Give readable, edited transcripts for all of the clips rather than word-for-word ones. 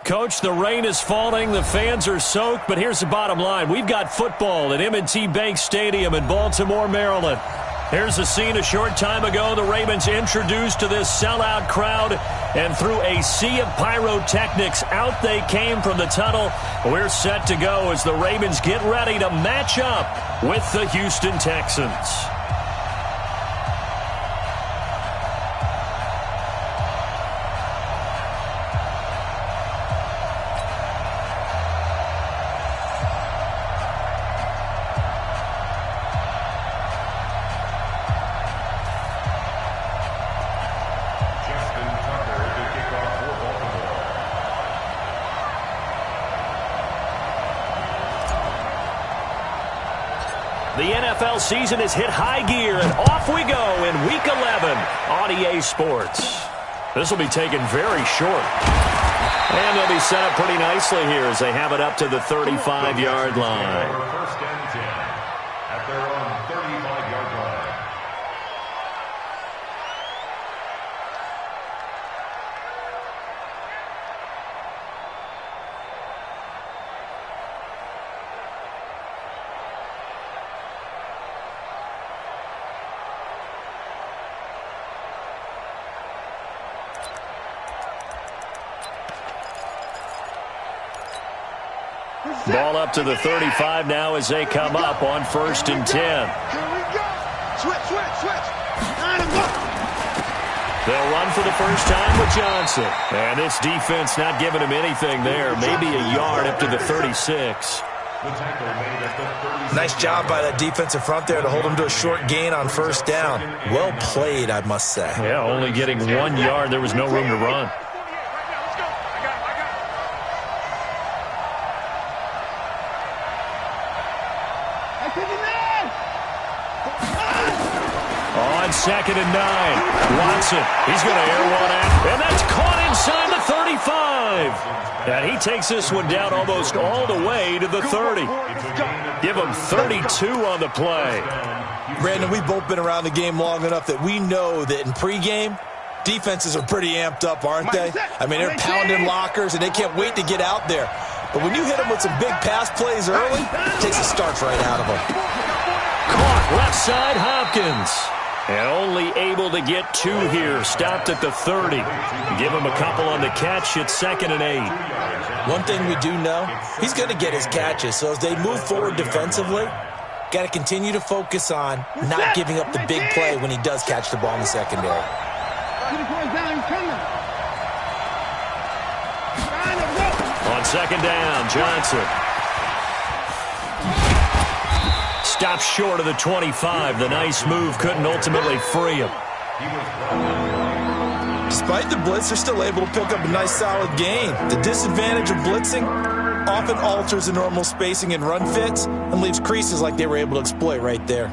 Coach, the rain is falling, the fans are soaked, but here's the bottom line. We've got football at M&T Bank Stadium in Baltimore, Maryland. Here's a scene a short time ago. The Ravens introduced to this sellout crowd, and through a sea of pyrotechnics, out they came from the tunnel. We're set to go as the Ravens get ready to match up with the Houston Texans. The NFL season has hit high gear, and off we go in Week 11 on EA Sports. This will be taken very short. And they'll be set up pretty nicely here as they have it up to the 35-yard line. First and 10 at their own 35-yard line. Ball up to the 35 now as they come up on 1st and 10. Here we go. Switch. They'll run for the first time with Johnson. And this defense not giving him anything there. Maybe a yard up to the 36. Nice job by that defensive front there to hold him to a short gain on 1st down. Well played, I must say. Yeah, only getting 1 yard. There was no room to run. On 2nd and 9, Watson, he's going to air one out, and that's caught inside the 35. And he takes this one down almost all the way to the 30. Give him 32 on the play. Brandon, we've both been around the game long enough that we know that in pregame, defenses are pretty amped up, aren't they? I mean, they're pounding lockers, and they can't wait to get out there. But when you hit them with some big pass plays early, it takes the starch right out of them. Caught left side, Hopkins. And only able to get 2 here. Stopped at the 30. Give him a couple on the catch. It's 2nd and 8. One thing we do know, he's going to get his catches. So as they move forward defensively, got to continue to focus on not giving up the big play when he does catch the ball in the secondary. On 2nd down, Johnson. Stops short of the 25. The nice move couldn't ultimately free him. Despite the blitz, they're still able to pick up a nice solid gain. The disadvantage of blitzing often alters the normal spacing and run fits and leaves creases like they were able to exploit right there.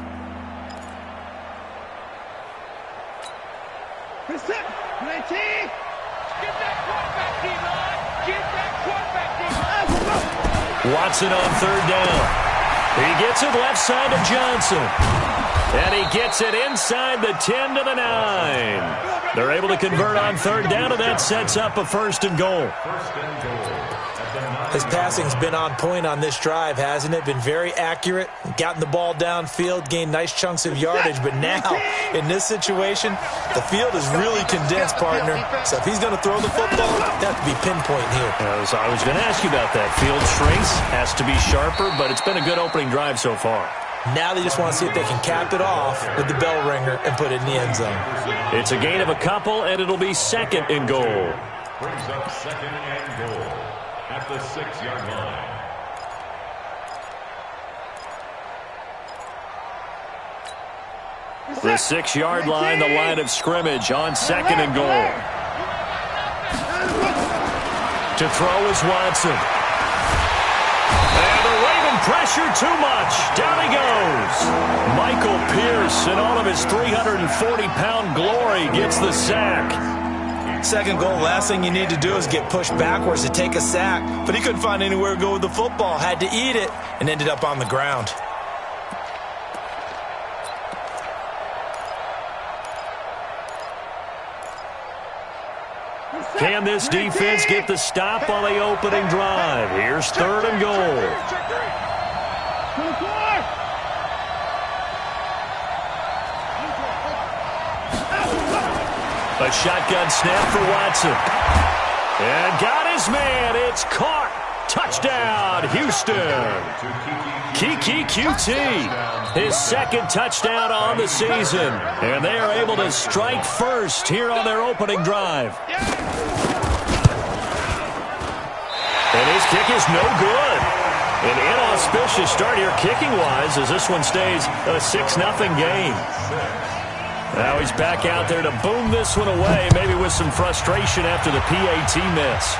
Watson on 3rd down. He gets it left side to Johnson. And he gets it inside the 10 to the 9. They're able to convert on 3rd down, and that sets up a 1st and goal. His passing's been on point on this drive, hasn't it? Been very accurate, gotten the ball downfield, gained nice chunks of yardage. But now, in this situation, the field is really condensed, partner. So if he's going to throw the football, that has to be pinpoint here. I was going to ask you about that. Field trace has to be sharper, but it's been a good opening drive so far. Now they just want to see if they can cap it off with the bell ringer and put it in the end zone. It's a gain of a couple, and it'll be 2nd and goal. Brings up 2nd and goal at the 6-yard line. The 6-yard line, the line of scrimmage on 2nd and goal. To throw is Watson. And the Raven pressure too much. Down he goes. Michael Pierce, in all of his 340-pound glory, gets the sack. 2nd goal, last thing you need to do is get pushed backwards to take a sack. But he couldn't find anywhere to go with the football. Had to eat it and ended up on the ground. Can this defense get the stop on the opening drive? Here's 3rd and goal. A shotgun snap for Watson. And got his man. It's caught. Touchdown, Houston. Kiki QT, his 2nd touchdown on the season. And they are able to strike first here on their opening drive. And his kick is no good. An inauspicious start here kicking-wise as this one stays a 6-0 game. Now he's back out there to boom this one away, maybe with some frustration after the PAT miss.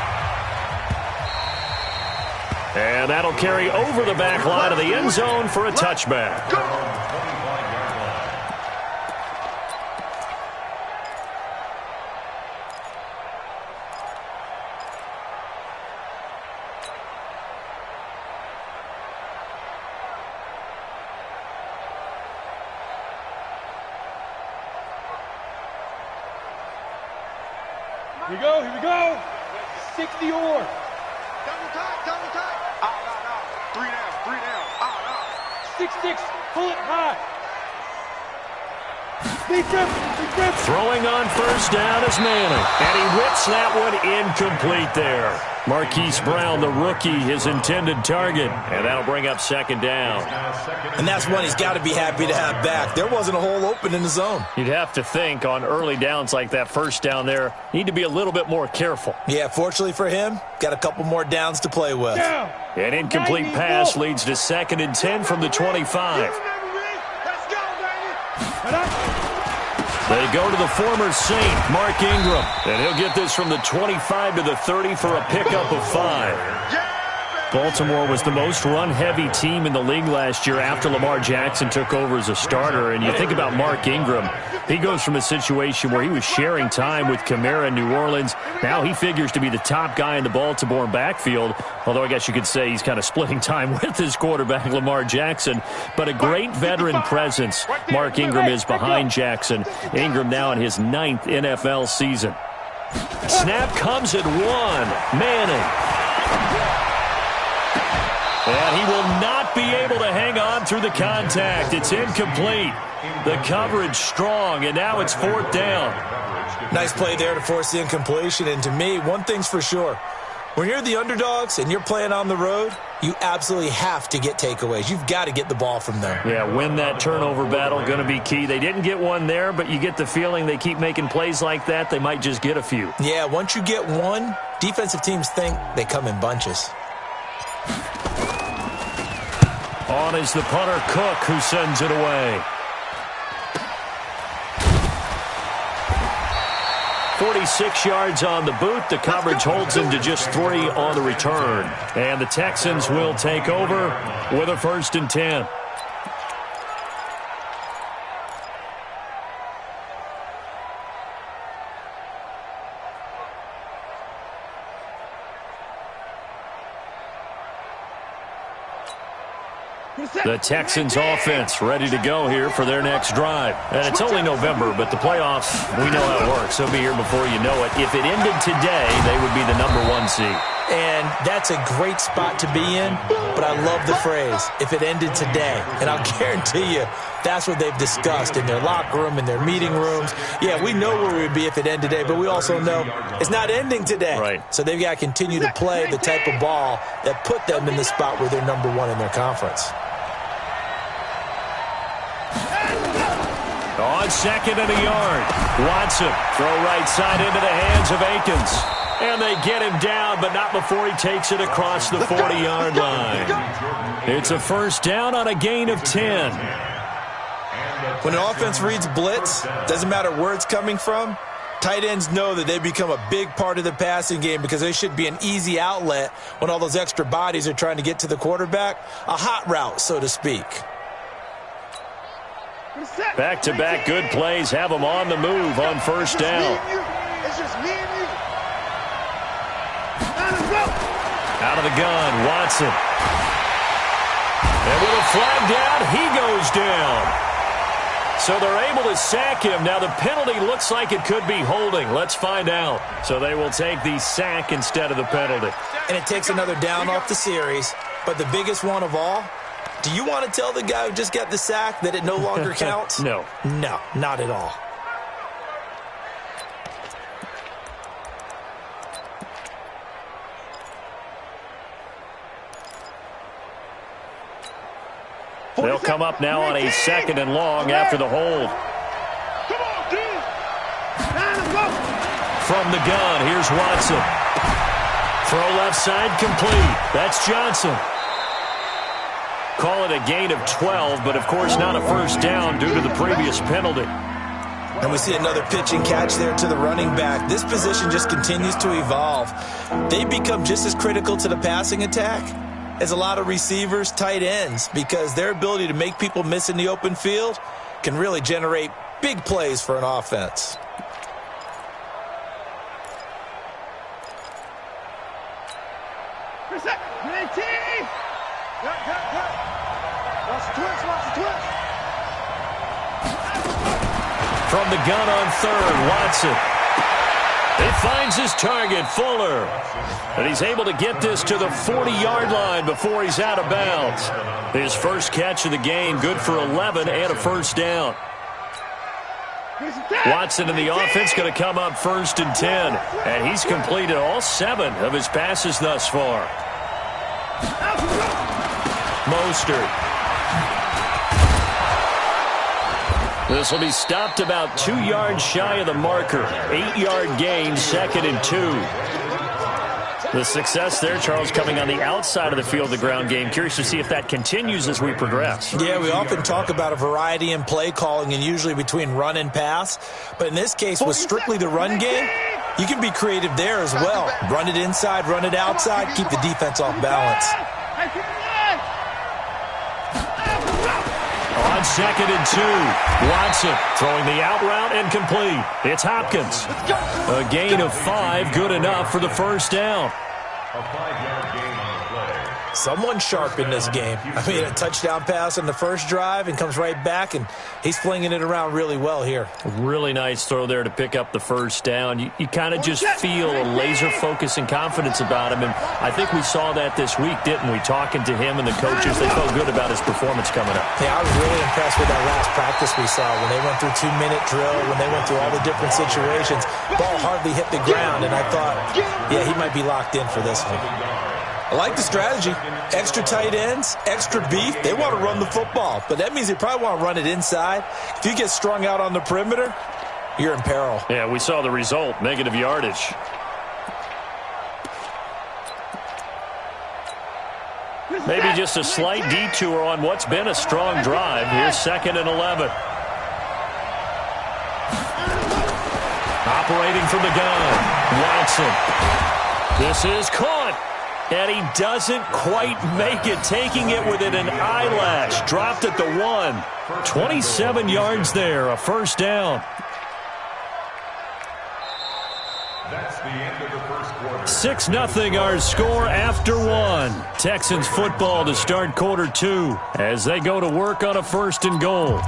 And that'll carry over the back line of the end zone for a touchback. Here we go. 60 or. Double tight. Out. 3 down. Out. 6-6, pull it high. Throwing on first down is Manning. And he rips that one incomplete there. Marquise Brown, the rookie, his intended target. And that'll bring up 2nd down. And that's one he's got to be happy to have back. There wasn't a hole open in the zone. You'd have to think on early downs like that first down there, need to be a little bit more careful. Yeah, fortunately for him, got a couple more downs to play with. An incomplete pass leads to 2nd and 10 from the 25. They go to the former Saint, Mark Ingram. And he'll get this from the 25 to the 30 for a pickup of 5. Baltimore was the most run-heavy team in the league last year after Lamar Jackson took over as a starter. And you think about Mark Ingram, he goes from a situation where he was sharing time with Kamara in New Orleans. Now he figures to be the top guy in the Baltimore backfield, although I guess you could say he's kind of splitting time with his quarterback, Lamar Jackson. But a great veteran presence. Mark Ingram is behind Jackson. Ingram now in his 9th NFL season. Snap comes at 1. Manning. And he will not be able to hang on through the contact. It's incomplete. The coverage strong, and now it's 4th down. Nice play there to force the incompletion. And to me, one thing's for sure. When you're the underdogs and you're playing on the road, you absolutely have to get takeaways. You've got to get the ball from them. Yeah, win that turnover battle, going to be key. They didn't get one there, but you get the feeling they keep making plays like that, they might just get a few. Yeah, once you get one, defensive teams think they come in bunches. On is the punter, Cook, who sends it away. 46 yards on the boot. The coverage holds him to just 3 on the return. And the Texans will take over with a 1st and 10. The Texans offense ready to go here for their next drive. And it's only November, but the playoffs, we know how it works. They'll be here before you know it. If it ended today, they would be the #1 seed. And that's a great spot to be in, but I love the phrase, if it ended today. And I'll guarantee you, that's what they've discussed in their locker room, in their meeting rooms. Yeah, we know where we would be if it ended today, but we also know it's not ending today. Right. So they've got to continue to play the type of ball that put them in the spot where they're #1 in their conference. On 2nd and a yard, Watson throw right side into the hands of Akins. And they get him down, but not before he takes it across the 40-yard line. It's a 1st down on a gain of 10. When an offense reads blitz, doesn't matter where it's coming from, tight ends know that they become a big part of the passing game because they should be an easy outlet when all those extra bodies are trying to get to the quarterback. A hot route, so to speak. Back-to-back good plays have them on the move on 1st down. It's just me and you. Out of the gun, Watson. And with a flag down, he goes down. So they're able to sack him. Now the penalty looks like it could be holding. Let's find out. So they will take the sack instead of the penalty. And it takes another down off the series. But the biggest one of all, do you want to tell the guy who just got the sack that it no longer counts? No. No, not at all. They'll come up now on a 2nd and long after the hold. Come on, dude. From the gun, here's Watson. Throw left side complete. That's Johnson. Call it a gain of 12, but of course not a first down due to the previous penalty. And we see another pitch and catch there to the running back. This position just continues to evolve. They become just as critical to the passing attack as a lot of receivers, tight ends, because their ability to make people miss in the open field can really generate big plays for an offense. From the gun on 3rd, Watson. He finds his target, Fuller. And he's able to get this to the 40-yard line before he's out of bounds. His first catch of the game, good for 11 and a first down. Watson in the offense going to come up 1st and 10. And he's completed all 7 of his passes thus far. Mostert. This will be stopped about 2 yards shy of the marker. 8-yard gain, 2nd and 2. The success there, Charles, coming on the outside of the field, the ground game. Curious to see if that continues as we progress. Yeah, we often talk about a variety in play calling and usually between run and pass. But in this case, with strictly the run game, you can be creative there as well. Run it inside, run it outside, keep the defense off balance. On 2nd and 2, Watson throwing the out route and complete. It's Hopkins. A gain of 5, good enough for the first down. A 5-yard gain on the play. Someone sharp in this game. I mean, a touchdown pass on the first drive and comes right back, and he's flinging it around really well here. Really nice throw there to pick up the first down. You kind of just feel a laser focus and confidence about him, and I think we saw that this week, didn't we? Talking to him and the coaches, they felt good about his performance coming up. Yeah, I was really impressed with that last practice we saw when they went through 2-minute drill, when they went through all the different situations. Ball hardly hit the ground, and I thought, yeah, he might be locked in for this one. I like the strategy. Extra tight ends, extra beef. They want to run the football, but that means they probably want to run it inside. If you get strung out on the perimeter, you're in peril. Yeah, we saw the result, negative yardage. Maybe just a slight detour on what's been a strong drive. Here's 2nd and 11. Operating from the gun, Watson. This is caught. And he doesn't quite make it, taking it within an eyelash. Dropped at the 1. 27 yards there, a first down. That's the end of the first quarter. 6-0 our score after 1. Texans football to start quarter 2 as they go to work on a 1st and goal.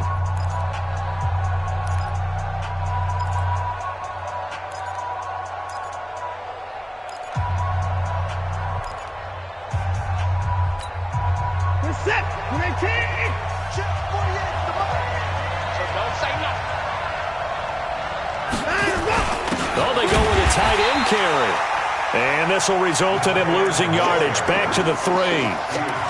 And this will result in him losing yardage back to the 3.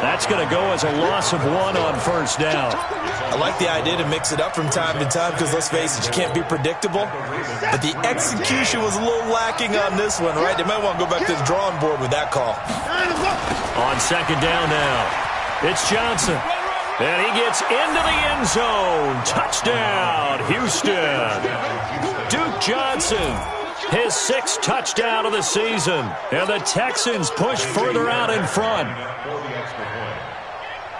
That's going to go as a loss of 1 on first down. I like the idea to mix it up from time to time because, let's face it, you can't be predictable. But the execution was a little lacking on this one, right? They might want to go back to the drawing board with that call. On 2nd down now, it's Johnson. And he gets into the end zone. Touchdown, Houston. Duke Johnson. His 6th touchdown of the season. And the Texans push further out in front.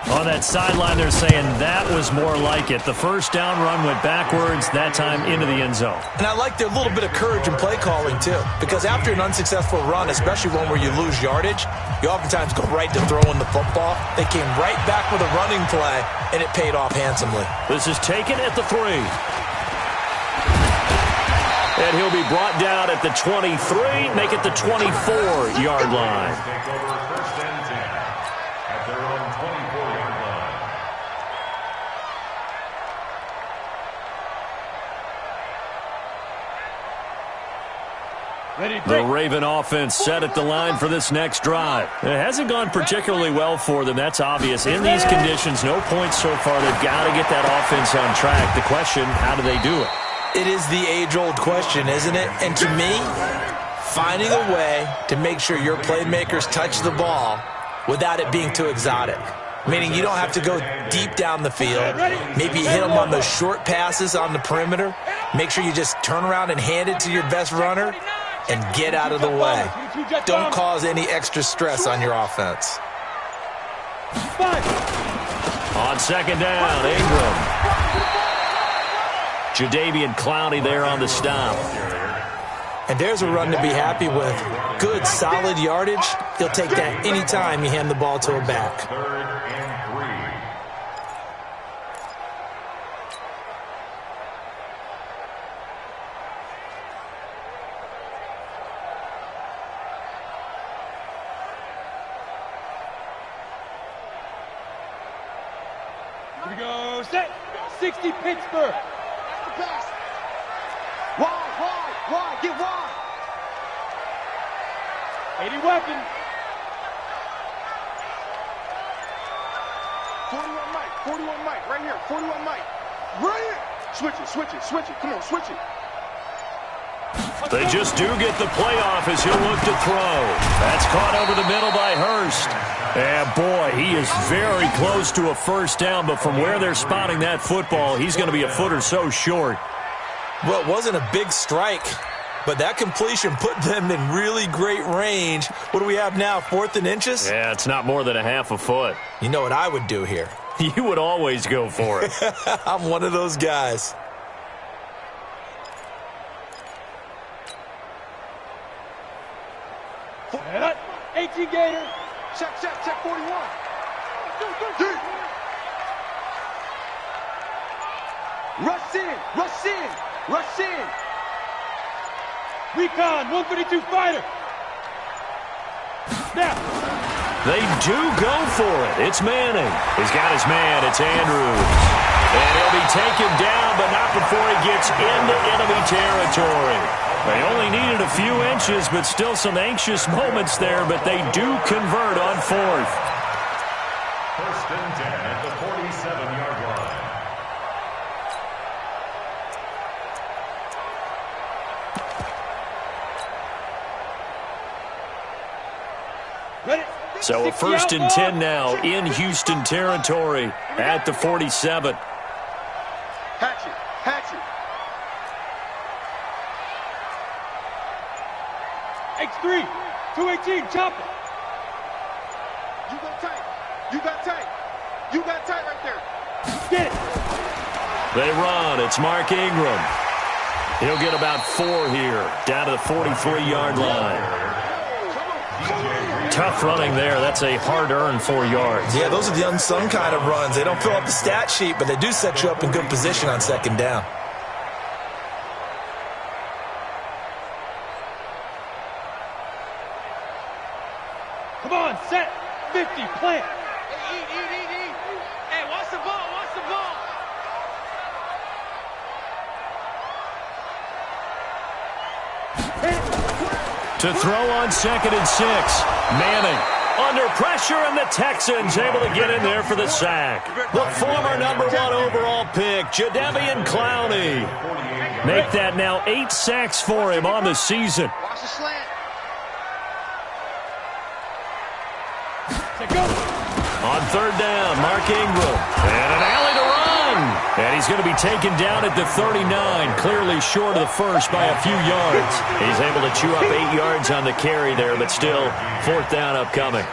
On that sideline, they're saying that was more like it. The first down run went backwards, that time into the end zone. And I like their little bit of courage in play calling, too. Because after an unsuccessful run, especially one where you lose yardage, you oftentimes go right to throwing the football. They came right back with a running play, and it paid off handsomely. This is taken at the 3. And he'll be brought down at the 23, make it the 24-yard line. Take over first and 10 at their own 24-yard line. The Raven offense set at the line for this next drive. It hasn't gone particularly well for them. That's obvious. In these conditions, no points so far. They've got to get that offense on track. The question, how do they do it? It is the age-old question, isn't it? And to me, finding a way to make sure your playmakers touch the ball without it being too exotic. Meaning you don't have to go deep down the field. Maybe you hit them on those short passes on the perimeter. Make sure you just turn around and hand it to your best runner and get out of the way. Don't cause any extra stress on your offense. On second down, Ingram. Jadeveon Clowney there on the stop. And there's a run to be happy with. Good, solid yardage. He'll take that anytime you hand the ball to a back. 3rd and 3. Here we go. Set. 60 Pittsburgh. Pass. Wide, get wide. 80 weapon. 41 Mike, right here. 41 Mike. Right here. Switch it. Come on, switch it. They just do get the playoff as he'll look to throw. That's caught over the middle by Hurst. And boy, he is very close to a first down, but from where they're spotting that football, he's going to be a foot or so short. Well, it wasn't a big strike, but that completion put them in really great range. What do we have now, 4th and inches? Yeah, it's not more than a half a foot. You know what I would do here? You would always go for it. I'm one of those guys. Set up. 18 Gator. Check 41. Rush in. Recon, 132 fighter. Snap. They do go for it. It's Manning. He's got his man. It's Andrews. And he'll be taken down, but not before he gets into enemy territory. They only needed a few inches, but still some anxious moments there, but they do convert on 4th. 1st and 10 at the 47-yard line. Ready? So a 1st and 10 now in Houston territory at the 47. Hatchet. X3, 218, chopper. You got tight right there. Get it. They run. It's Mark Ingram. He'll get about 4 here, down to the 43-yard line. Tough running there. That's a hard-earned 4 yards. Yeah, those are the unsung kind of runs. They don't fill up the stat sheet, but they do set you up in good position on second down. Come on, set. 50, plant. Eat. Hey, watch the ball. To throw on 2nd and 6. Manning under pressure, and the Texans able to get in there for the sack. The former #1 overall pick, Jadeveon Clowney. Make that now 8 sacks for him on the season. Watch the slant. On 3rd down, Mark Ingram. And an alley to run. And he's going to be taken down at the 39, clearly short of the first by a few yards. He's able to chew up 8 yards on the carry there, but still 4th down upcoming.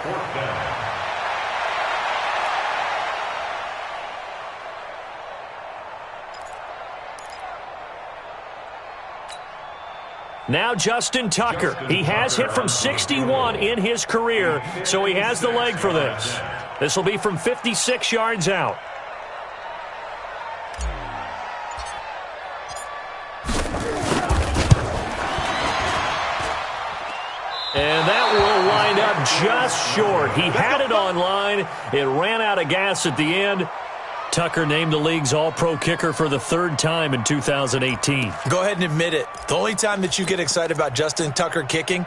Now Justin Tucker. He has hit from 61 in his career, so he has the leg for this. This will be from 56 yards out. And that will line up just short. He had it on line. It ran out of gas at the end. Tucker named the league's all-pro kicker for the third time in 2018. Go ahead and admit it. The only time that you get excited about Justin Tucker kicking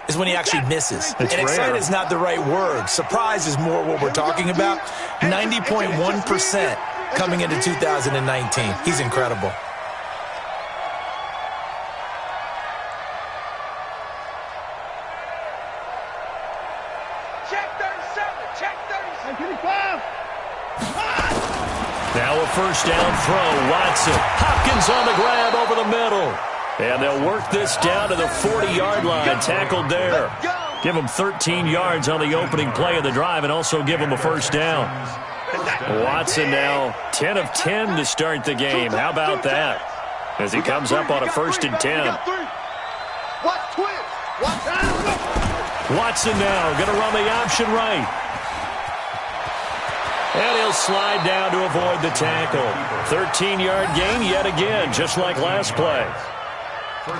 is when he actually misses. And excited is not the right word. Surprise is more what we're talking about. 90.1% coming into 2019. He's incredible. Now a first down throw. Watson. Hopkins on the grab over the middle. And they'll work this down to the 40-yard line. Tackled there. Give them 13 yards on the opening play of the drive and also give them a first down. Watson now 10 of 10 to start the game. How about that? As he comes up on a 1st and 10. Watson now going to run the option right. And he'll slide down to avoid the tackle. 13-yard gain yet again, just like last play.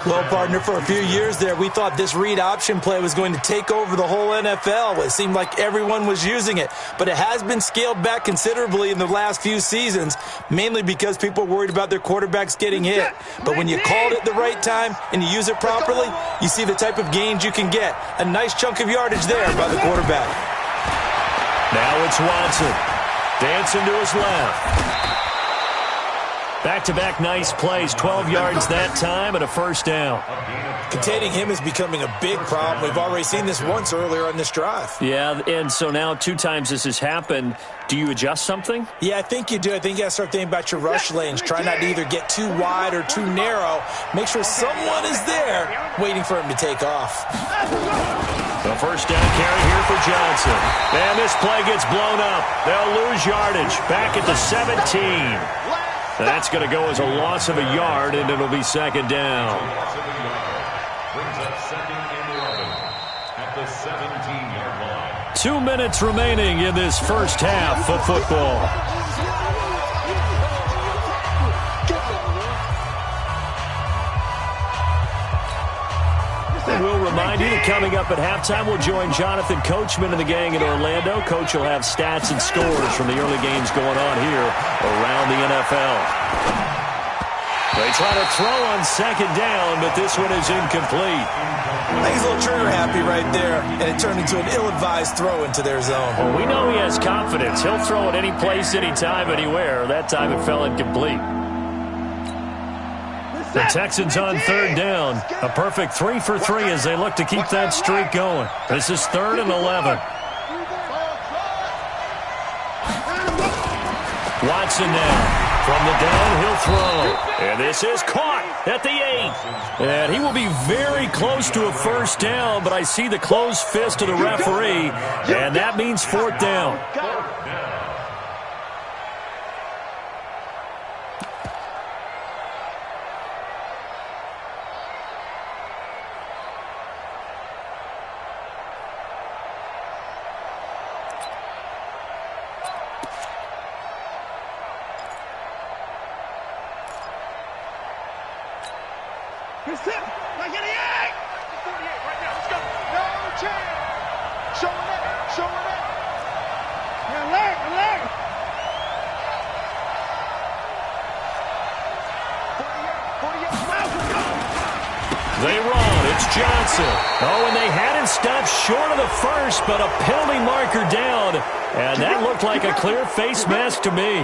Well, partner, for a few years there, we thought this read option play was going to take over the whole NFL. It seemed like everyone was using it. But it has been scaled back considerably in the last few seasons, mainly because people are worried about their quarterbacks getting hit. But when you called it the right time and you use it properly, you see the type of gains you can get. A nice chunk of yardage there by the quarterback. Now it's Watson. Dancing to his left. Back-to-back nice plays. 12 yards that time and a first down. Containing him is becoming a big problem. We've already seen this once earlier on this drive. Yeah, and so now 2 times this has happened. Do you adjust something? Yeah, I think you do. I think you got to start thinking about your rush lanes. Try not to either get too wide or too narrow. Make sure someone is there waiting for him to take off. The first down carry here for Johnson. And this play gets blown up. They'll lose yardage. Back at the 17. That's going to go as a loss of a yard, and it'll be second down. Brings up 2nd and 11 at the 17-yard line. 2 minutes remaining in this first half of football. We'll remind you that coming up at halftime, we'll join Jonathan Coachman and the gang in Orlando. Coach will have stats and scores from the early games going on here around the NFL. They try to throw on 2nd down, but this one is incomplete. I think he's a little trigger happy right there, and it turned into an ill-advised throw into their zone. Well, we know he has confidence. He'll throw it any place, anytime, anywhere. That time it fell incomplete. The Texans on 3rd down. A perfect 3 for 3 as they look to keep that streak going. This is 3rd and 11. Watson now. From the down, he'll throw. And this is caught at the 8. And he will be very close to a first down, but I see the closed fist of the referee, and that means 4th down. They run. It's Johnson. Oh, and they had him stopped short of the first, but a penalty marker down. And that looked like a clear face mask to me.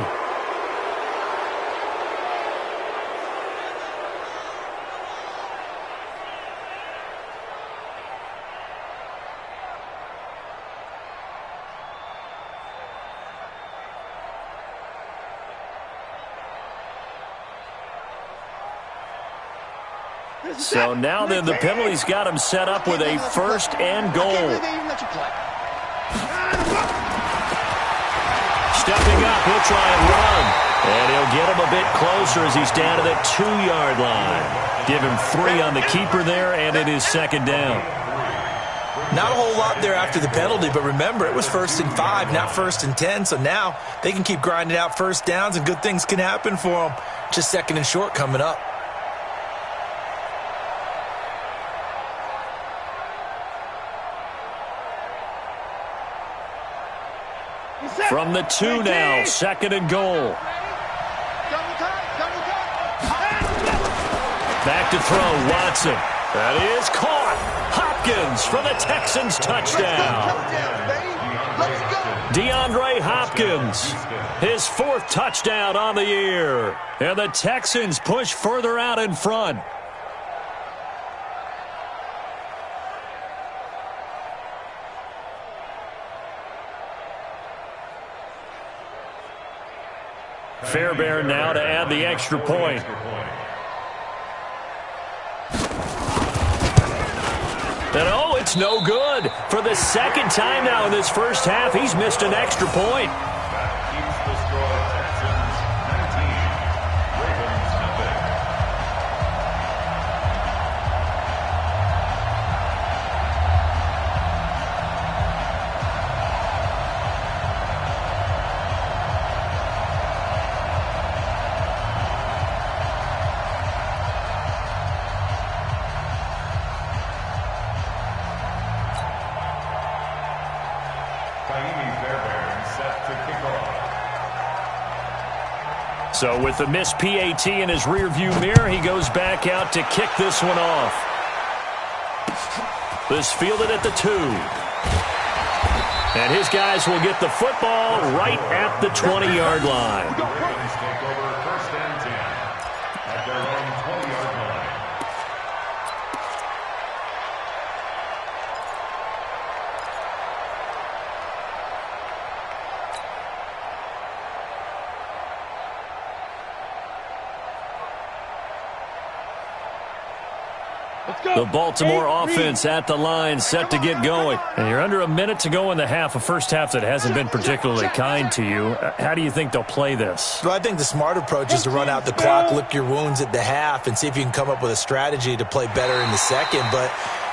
So now then the penalty's got him set up with a 1st and goal. Stepping up, he'll try and run. And he'll get him a bit closer as he's down to the 2-yard line. Give him 3 on the keeper there, and it is second down. Not a whole lot there after the penalty, but remember, it was 1st and 5, not 1st and 10, so now they can keep grinding out first downs, and good things can happen for them. Just 2nd and short coming up. From the 2 now, 2nd and goal. Back to throw, Watson. That is caught. Hopkins for the Texans touchdown. DeAndre Hopkins, his 4th touchdown on the year. And the Texans push further out in front. Fairbairn now to add the extra point. And oh, it's no good. For the 2nd time now in this first half, he's missed an extra point. So with the missed PAT in his rearview mirror, he goes back out to kick this one off. This fielded at the 2. And his guys will get the football right at the 20-yard line. Ravens take over 1st and 10 at their own 20-yard line. The Baltimore offense at the line, set to get going. And you're under a minute to go in the half, a first half that hasn't been particularly kind to you. How do you think they'll play this? Well, I think the smart approach is to run out the clock, lick your wounds at the half, and see if you can come up with a strategy to play better in the second. But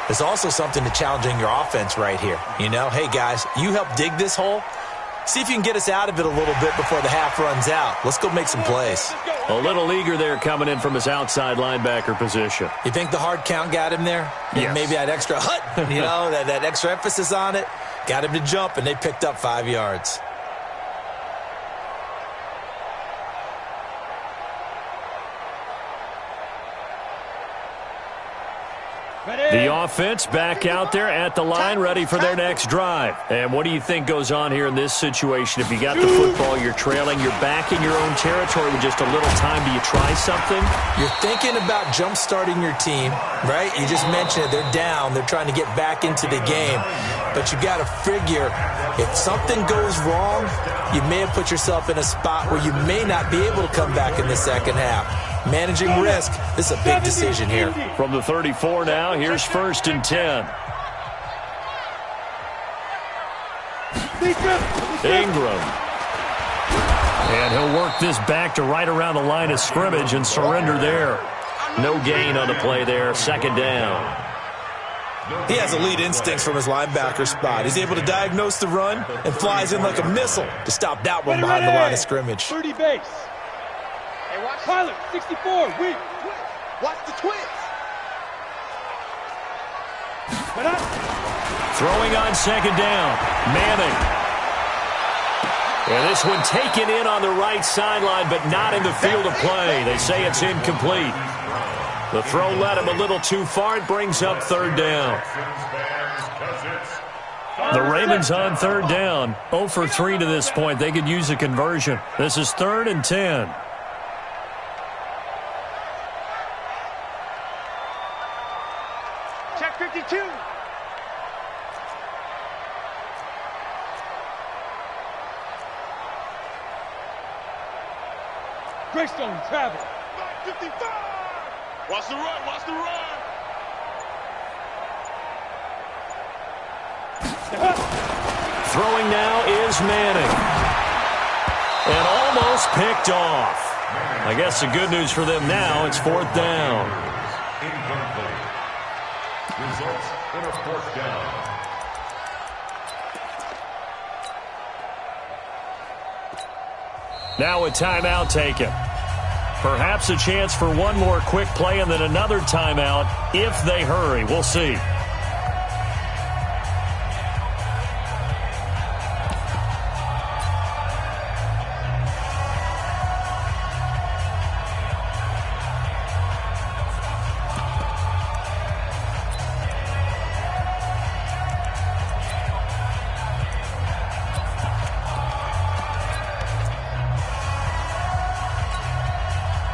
there's also something to challenging your offense right here. You know, hey, guys, you help dig this hole. See if you can get us out of it a little bit before the half runs out. Let's go make some plays. A little eager there coming in from his outside linebacker position. You think the hard count got him there? Yes. Maybe that extra hut, you know, that extra emphasis on it. Got him to jump, and they picked up 5 yards. The offense back out there at the line, ready for their next drive. And what do you think goes on here in this situation? If you got the football, you're trailing, you're back in your own territory with just a little time. Do you try something? You're thinking about jump-starting your team, right? You just mentioned it. They're down. They're trying to get back into the game. But you got to figure, if something goes wrong, you may have put yourself in a spot where you may not be able to come back in the second half. Managing risk, this is a big decision here. From the 34 now, here's 1st and 10. Ingram. And he'll work this back to right around the line of scrimmage and surrender there. No gain on the play there, 2nd down. He has elite instincts from his linebacker spot. He's able to diagnose the run and flies in like a missile to stop that one behind the line of scrimmage. 30 base. Tyler, 64, weak. Watch the twins. Throwing on 2nd down, Manning. And this one taken in on the right sideline, but not in the field of play. They say it's incomplete. The throw led him a little too far. It brings up 3rd down. The Ravens on 3rd down. 0 for 3 to this point. They could use a conversion. This is 3rd and 10. Check 52. Greystone travel. 55. Watch the run. Watch the run. Throwing now is Manning. And almost picked off. I guess the good news for them now, it's 4th down. Incomplete. Results in a 4th down. Now a timeout taken. Perhaps a chance for one more quick play and then another timeout if they hurry. We'll see.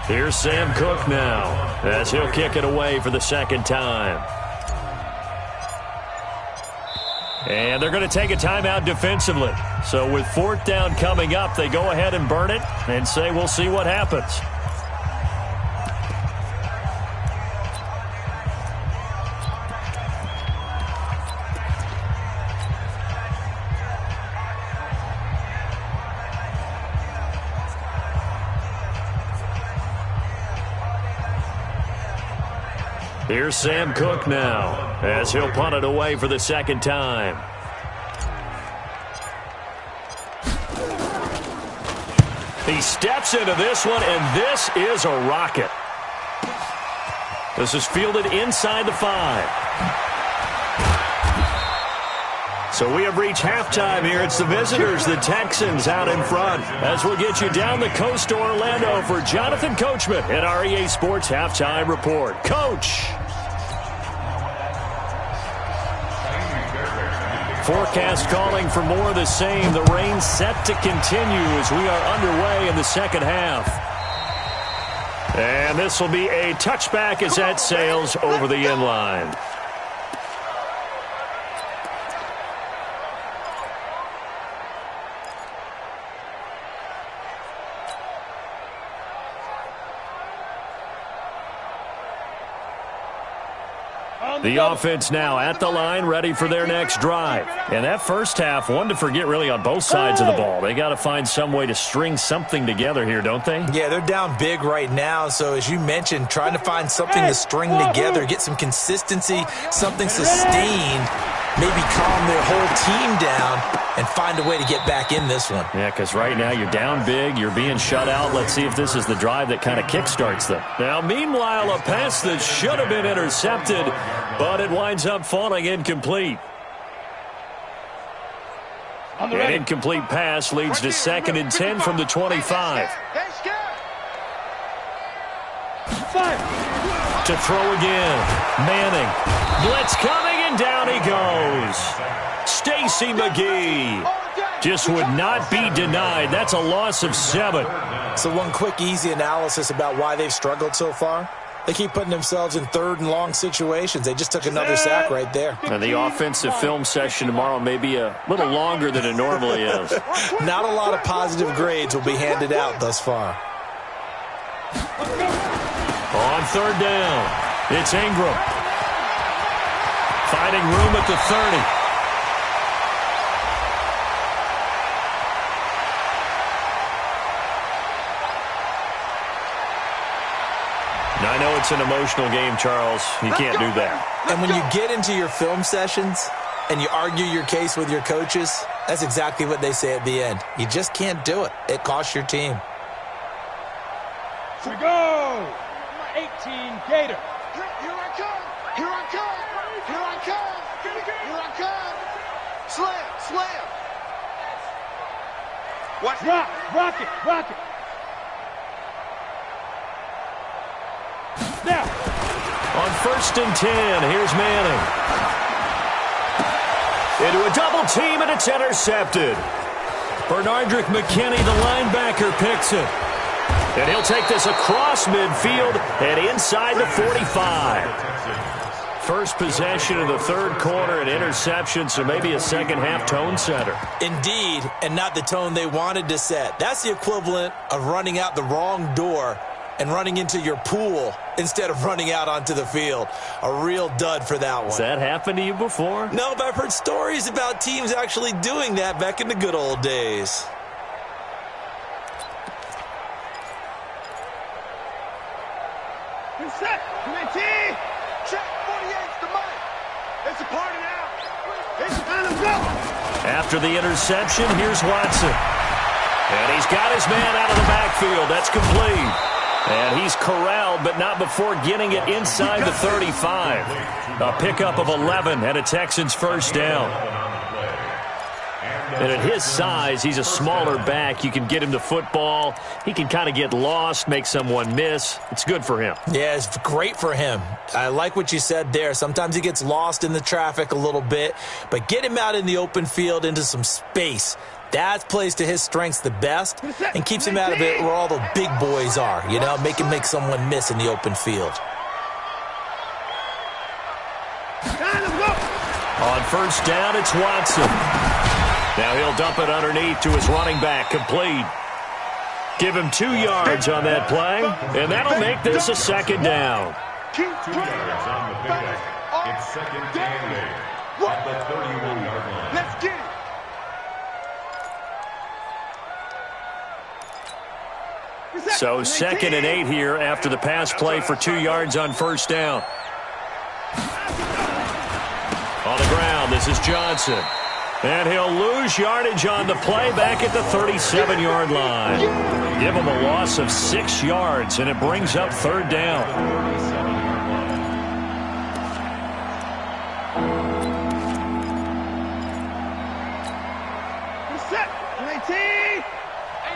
Here's Sam Cook now, as he'll kick it away for the 2nd time. And they're going to take a timeout defensively. So with 4th down coming up, they go ahead and burn it and say we'll see what happens. Here's Sam Cook now, as he'll punt it away for the 2nd time. He steps into this one, and this is a rocket. This is fielded inside the 5. So we have reached halftime here. It's the visitors, the Texans, out in front. As we'll get you down the coast to Orlando for Jonathan Coachman at our EA Sports Halftime Report. Coach! Forecast calling for more of the same. The rain set to continue as we are underway in the 2nd half. And this will be a touchback as that sails over the end line. The offense now at the line, ready for their next drive. And that first half, one to forget really on both sides of the ball. They got to find some way to string something together here, don't they? Yeah, they're down big right now. So as you mentioned, trying to find something to string together, get some consistency, something sustained, maybe calm their whole team down and find a way to get back in this one. Yeah, because right now you're down big, you're being shut out. Let's see if this is the drive that kind of kickstarts them. Now, meanwhile, a pass that should have been intercepted, but it winds up falling incomplete. An incomplete pass leads to 2nd and 10 from the 25. To throw again. Manning. Blitz coming, and down he goes. Stacy McGee just would not be denied. That's a loss of 7. So one quick, easy analysis about why they've struggled so far. They keep putting themselves in 3rd and long situations. They just took another sack right there. And the offensive film session tomorrow may be a little longer than it normally is. Not a lot of positive grades will be handed out thus far. On 3rd down, it's Ingram. Finding room at the 30. I know it's an emotional game, Charles. You can't do that. And when you get into your film sessions and you argue your case with your coaches, that's exactly what they say at the end. You just can't do it. It costs your team. To go! 18 Gator. Here I come! Here I come! Here I come! Here I come! Slam! Slam! Watch Rock! Rocket! Rocket! Now! On 1st and 10, here's Manning. Into a double team, and it's intercepted. Bernardrick McKinney, the linebacker, picks it. And he'll take this across midfield and inside the 45. First possession of the 3rd quarter, an interception, so maybe a 2nd half tone setter. Indeed, and not the tone they wanted to set. That's the equivalent of running out the wrong door and running into your pool instead of running out onto the field. A real dud for that one. Has that happened to you before? No, but I've heard stories about teams actually doing that back in the good old days. After the interception, here's Watson. And he's got his man out of the backfield. That's complete. And he's corralled, but not before getting it inside the 35. A pickup of 11 and a Texans first down. And at his size, he's a smaller back. You can get him the football. He can kind of get lost, make someone miss. It's good for him. Yeah, it's great for him. I like what you said there. Sometimes he gets lost in the traffic a little bit, but get him out in the open field into some space. That plays to his strengths the best and keeps him out of it where all the big boys are, you know, make him make someone miss in the open field. On first down, it's Watson. Now he'll dump it underneath to his running back, complete. Give him 2 yards on that play, and that'll make this a second down. 2 yards on the pickup. It's second and 8 at the 31-yard line. Let's get it. So second and 8 here after the pass play for 2 yards on first down. On the ground, this is Johnson. And he'll lose yardage on the play back at the 37-yard line. Give him a loss of 6 yards, and it brings up third down. Set. 19. Ain't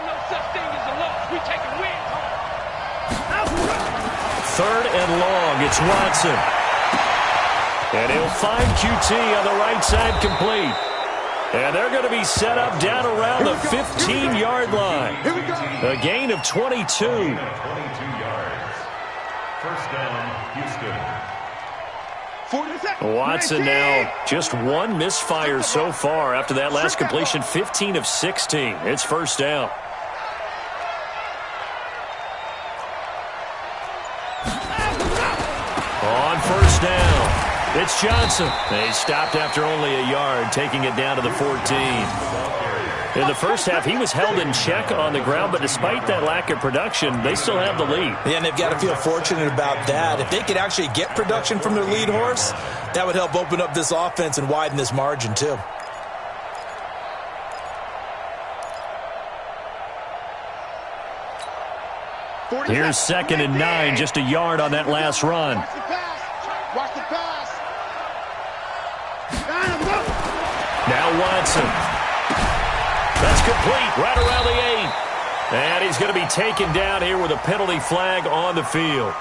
no such thing as a loss. We taking wins home. Third and long, it's Watson. And he'll find QT on the right side, complete. And they're going to be set up down around the 15-yard line. A gain of 22. 22 yards. First down, Houston. Watson now just 1 misfire so far after that last completion, 15 of 16. It's first down. On first down, it's Johnson. They stopped after only a yard, taking it down to the 14. In the first half, he was held in check on the ground, but despite that lack of production, they still have the lead. Yeah, and they've got to feel fortunate about that. If they could actually get production from their lead horse, that would help open up this offense and widen this margin, too. Here's second and 9, just a yard on that last run. Watch the pass. Watch the pass. Now Watson. That's complete, right around the 8. And he's going to be taken down here with a penalty flag on the field.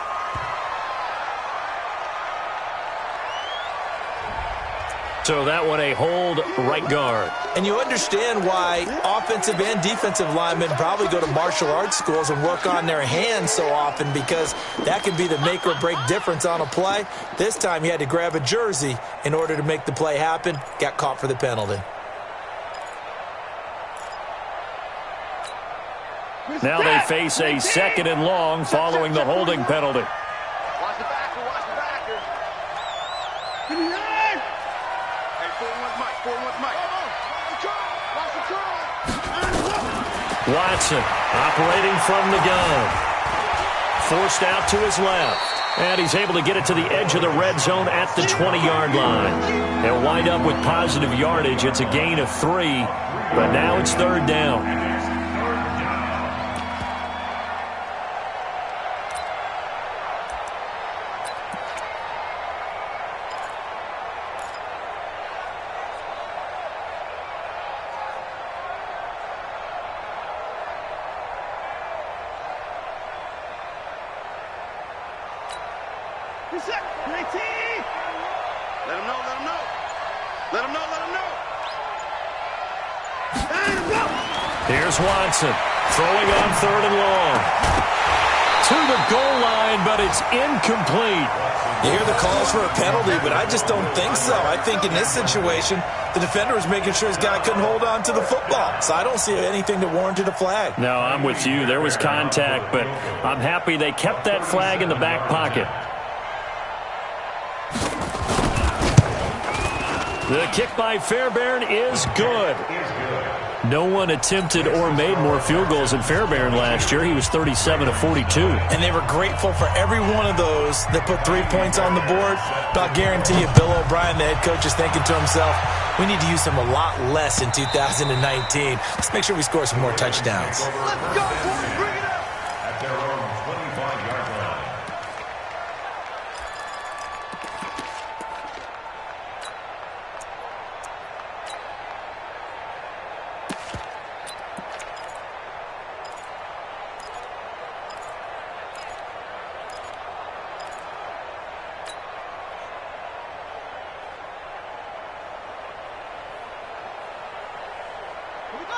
So that one a hold, right guard. And you understand why offensive and defensive linemen probably go to martial arts schools and work on their hands so often, because that can be the make or break difference on a play. This time he had to grab a jersey in order to make the play happen. Got caught for the penalty. Now they face a second and long following the holding penalty. Watch the backer. Watch the backer. Hey, 4-1 Mike. 4-1 Mike. Watch the curl. Watson operating from the gun. Forced out to his left. And he's able to get it to the edge of the red zone at the 20-yard line. They'll wind up with positive yardage. It's a gain of 3, but now it's third down. Let him know, let him know. Let him know, let him know. Here's Watson throwing on third and long. To the goal line, but it's incomplete. You hear the calls for a penalty, but I just don't think so. I think in this situation, the defender was making sure his guy couldn't hold on to the football. So I don't see anything that warranted a flag. No, I'm with you. There was contact, but I'm happy they kept that flag in the back pocket. The kick by Fairbairn is good. No one attempted or made more field goals than Fairbairn last year. He was 37 of 42. And they were grateful for every one of those that put 3 points on the board. But I'll guarantee you, Bill O'Brien, the head coach, is thinking to himself, we need to use him a lot less in 2019. Let's make sure we score some more touchdowns. Let's go, boys. Bring it up. At their own 25-yard line.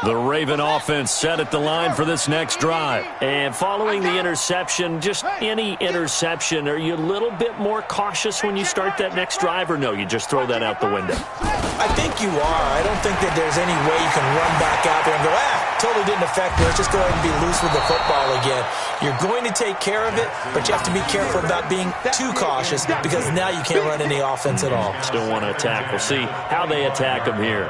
The Raven offense set at the line for this next drive. And following the interception, just any interception, are you a little bit more cautious when you start that next drive, or no, you just throw that out the window? I think you are. I don't think that there's any way you can run back out there and go, totally didn't affect me. Let's just go ahead and be loose with the football again. You're going to take care of it, but you have to be careful about being too cautious because now you can't run any offense at all. Still want to attack. We'll see how they attack them here.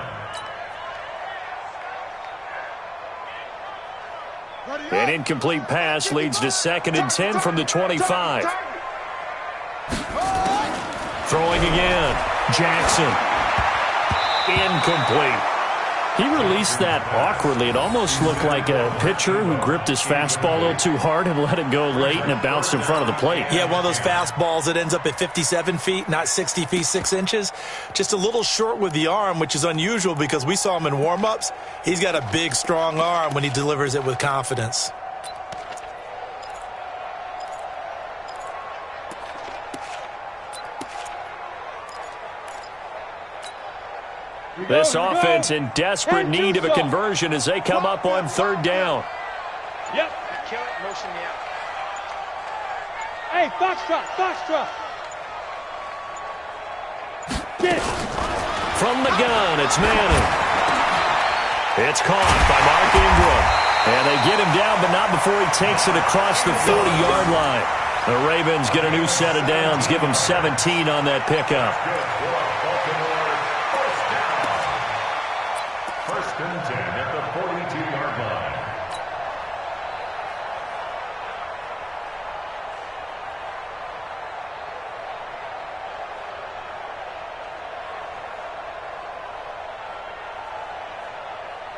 An incomplete pass leads to 2nd and 10 from the 25. Throwing again. Jackson. Incomplete. He released that awkwardly. It almost looked like a pitcher who gripped his fastball a little too hard and let it go late, and it bounced in front of the plate. Yeah, one of those fastballs that ends up at 57 feet, not 60 feet, 6 inches. Just a little short with the arm, which is unusual because we saw him in warm-ups. He's got a big, strong arm when he delivers it with confidence. This offense in desperate need of a conversion as they come up on 3rd down. Yep. Kill it, motion me out. Hey, Foxtrot, Foxtrot. Get it. From the gun, it's Manning. It's caught by Mark Ingram. And they get him down, but not before he takes it across the 40-yard line. The Ravens get a new set of downs, give them 17 on that pickup. First and 10 at the 42-yard line.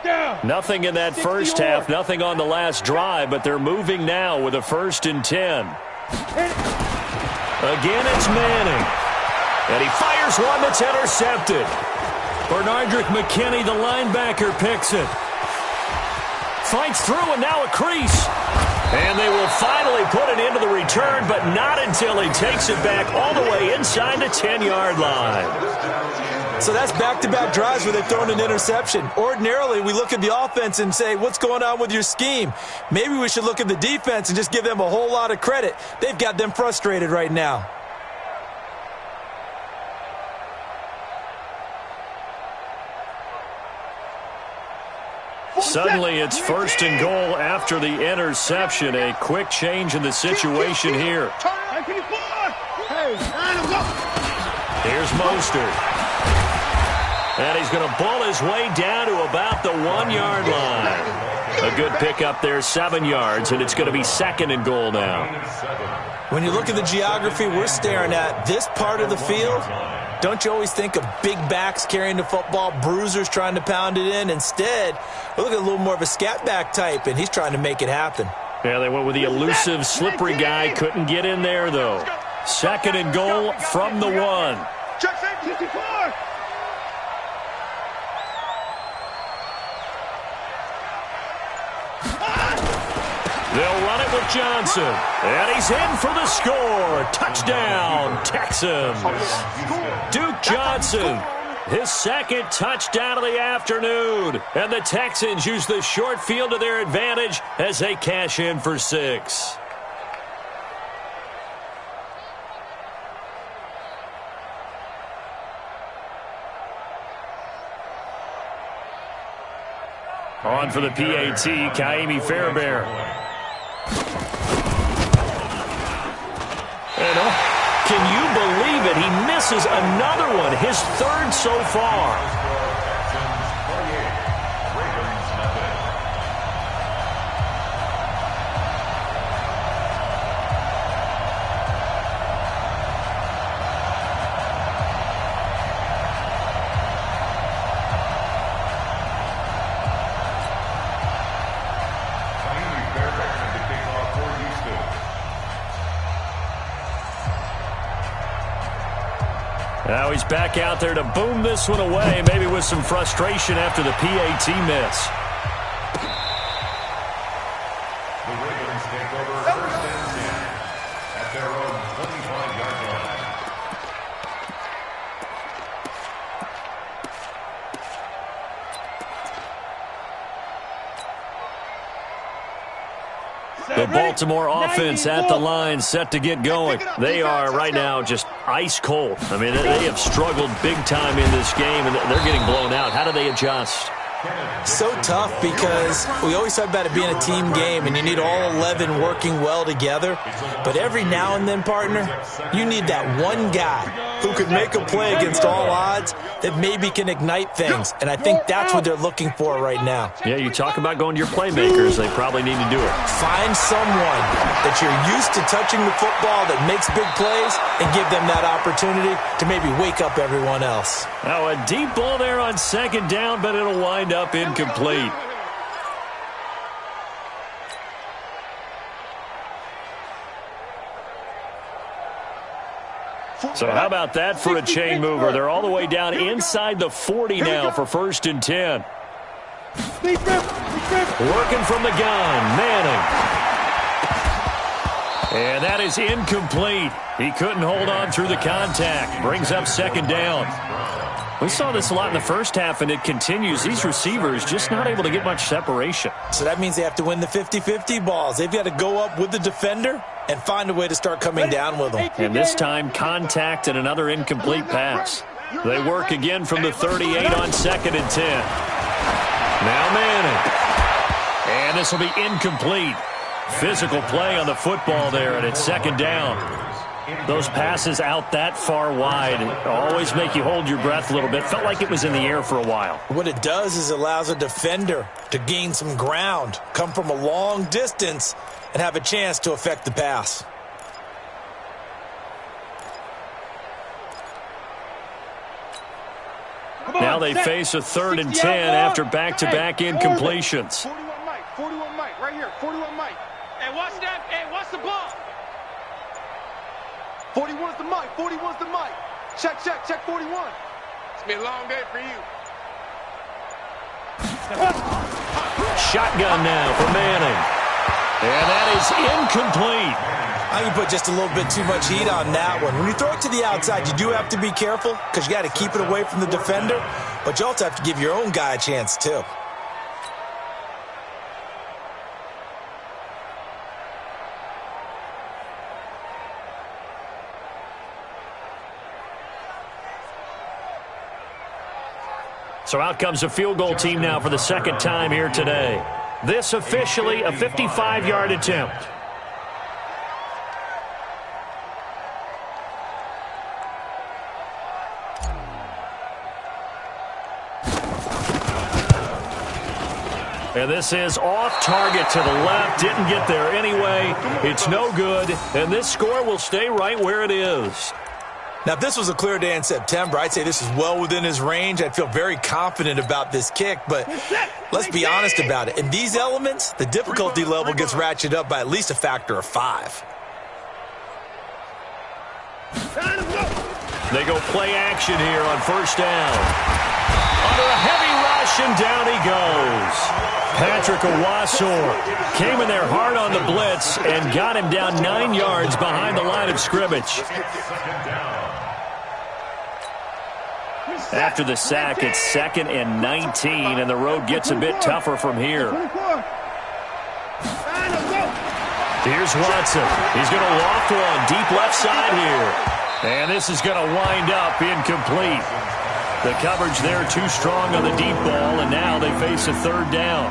Down. Nothing in that first half, nothing on the last drive, but they're moving now with a 1st and 10. Again, it's Manning. And he fires one that's intercepted. Bernardrick McKinney, the linebacker, picks it. Fights through, and now a crease. And they will finally put it into the return, but not until he takes it back all the way inside the 10-yard line. So that's back-to-back drives where they've thrown an interception. Ordinarily, we look at the offense and say, what's going on with your scheme? Maybe we should look at the defense and just give them a whole lot of credit. They've got them frustrated right now. Suddenly, it's 1st and goal after the interception. A quick change in the situation here. Here's Mostert. And he's going to pull his way down to about the 1-yard line. A good pickup there, 7 yards, and it's going to be 2nd and goal now. When you look at the geography we're staring at, this part of the field, don't you always think of big backs carrying the football, bruisers trying to pound it in? Instead, we look at a little more of a scat back type, and he's trying to make it happen. Yeah, they went with the elusive, slippery guy. Couldn't get in there, though. 2nd and goal from the 1. Check 54. They'll run it with Johnson. And he's in for the score. Touchdown, Texans. Duke Johnson, his 2nd touchdown of the afternoon. And the Texans use the short field to their advantage as they cash in for 6. On for the PAT, Kaimi Fairbairn. And can you believe it? He misses another one, his 3rd so far. Now he's back out there to boom this one away, maybe with some frustration after the PAT miss. The Ravens take over first and 10 at their own 25-yard line. The Baltimore offense at the line, set to get going. They are right now just ice cold. I mean, they have struggled big time in this game, and they're getting blown out. How do they adjust? So tough because we always talk about it being a team game and you need all 11 working well together. But every now and then, partner, you need that one guy who can make a play against all odds that maybe can ignite things. And I think that's what they're looking for right now. Yeah, you talk about going to your playmakers. They probably need to do it. Find someone that you're used to touching the football that makes big plays and give them that opportunity to maybe wake up everyone else. Now a deep ball there on second down, but it'll wind up incomplete. So how about that for a chain mover? They're all the way down inside the 40 now for first and 10. Working from the gun, Manning. And that is incomplete. He couldn't hold on through the contact. Brings up second down. We saw this a lot in the first half, and it continues. These receivers just not able to get much separation. So that means they have to win the 50-50 balls. They've got to go up with the defender and find a way to start coming down with them. And this time, contact and another incomplete pass. They work again from the 38 on second and 10. Now Manning. And this will be incomplete. Physical play on the football there, and it's second down. Those passes out that far wide always make you hold your breath a little bit. Felt like it was in the air for a while. What it does is it allows a defender to gain some ground, come from a long distance, and have a chance to affect the pass. Now they face a third and 10 after back-to-back incompletions. 41 Mike, 41 Mike, right here, 41 Mike. Hey, watch that. Hey, watch the ball. 41's the Mike, 41's the Mike. Check, 41. It's been a long day for you. Shotgun now for Manning. And that is incomplete. I can put just a little bit too much heat on that one. When you throw it to the outside, you do have to be careful because you got to keep it away from the defender, but you also have to give your own guy a chance too. So out comes a field goal team now for the second time here today. This officially a 55-yard attempt. And this is off target to the left. Didn't get there anyway. It's no good. And this score will stay right where it is. Now, if this was a clear day in September, I'd say this is well within his range. I'd feel very confident about this kick, but let's be honest about it. In these elements, the difficulty level gets ratcheted up by at least a factor of 5. They go play action here on first down. Under a heavy rush, and down he goes. Patrick Owasor came in there hard on the blitz and got him down 9 yards behind the line of scrimmage. After the sack, it's 2nd and 19, and the road gets a bit tougher from here. Here's Watson. He's going to loft one deep left side here. And this is going to wind up incomplete. The coverage there too strong on the deep ball, and now they face a third down.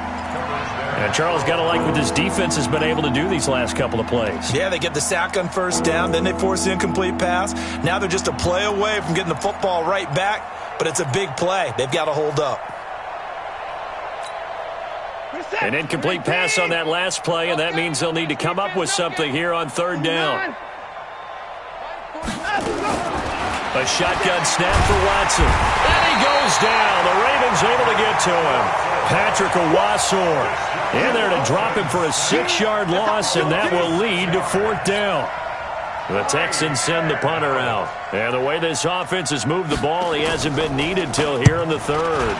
And Charles, got to like what this defense has been able to do these last couple of plays. Yeah, they get the sack on first down, then they force the incomplete pass. Now they're just a play away from getting the football right back, but it's a big play. They've got to hold up. An incomplete pass on that last play, and that means they'll need to come up with something here on third down. A shotgun snap for Watson. And he goes down. The Ravens able to get to him. Patrick Owasor in there to drop him for a 6-yard loss, and that will lead to fourth down. The Texans send the punter out. And the way this offense has moved the ball, he hasn't been needed till here in the third.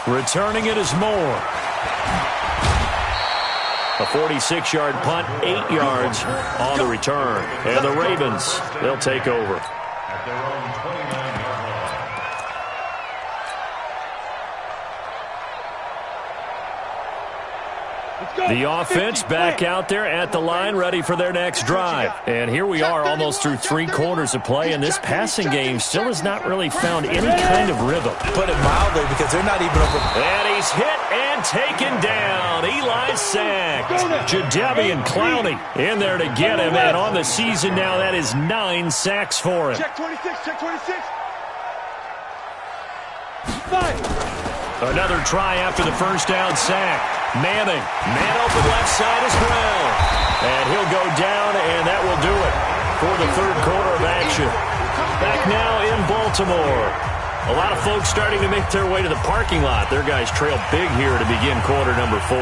Returning it is Moore. A 46-yard punt, 8 yards on the return. And the Ravens, they'll take over. At their own 29-yard line. The offense back out there at the line, ready for their next drive. And here we are almost through 3 quarters of play, and this passing game still has not really found any kind of rhythm. Put it mildly, because they're not even over. And he's hit and taken down. Eli sacked. Jadeveon Clowney in there to get him, and on the season now, that is 9 sacks for him. Check 26, check 26. Another try after the first down sack. Manning, man open left side is Brown. And he'll go down, and that will do it for the third quarter of action. Back now in Baltimore. A lot of folks starting to make their way to the parking lot. Their guys trail big here to begin quarter number 4.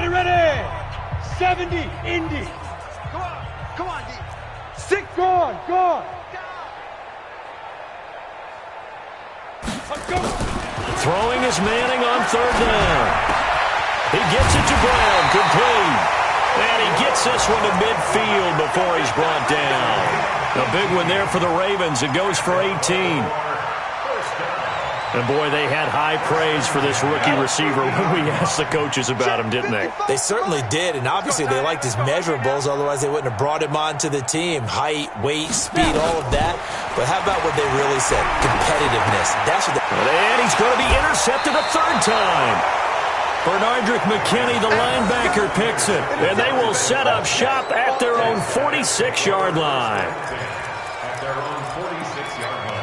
Ready. 70, Indy. Come on, D. 6, gone. Throwing is Manning on third down. He gets it to Brown, complete. And he gets this one to midfield before he's brought down. A big one there for the Ravens. It goes for 18. And, boy, they had high praise for this rookie receiver when we asked the coaches about him, didn't they? They certainly did, and obviously they liked his measurables, otherwise they wouldn't have brought him onto the team. Height, weight, speed, all of that. But how about what they really said? Competitiveness. That's what And he's going to be intercepted a third time. Bernardrick McKinney, the linebacker, picks it. And they will set up shop at their own 46-yard line. At their own 46-yard line.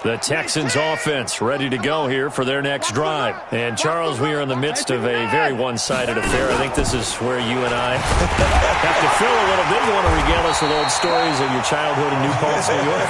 The Texans offense ready to go here for their next drive. And, Charles, we are in the midst of a very one-sided affair. I think this is where you and I have to fill a little bit. You want to regale us with old stories of your childhood in New Paltz, New York?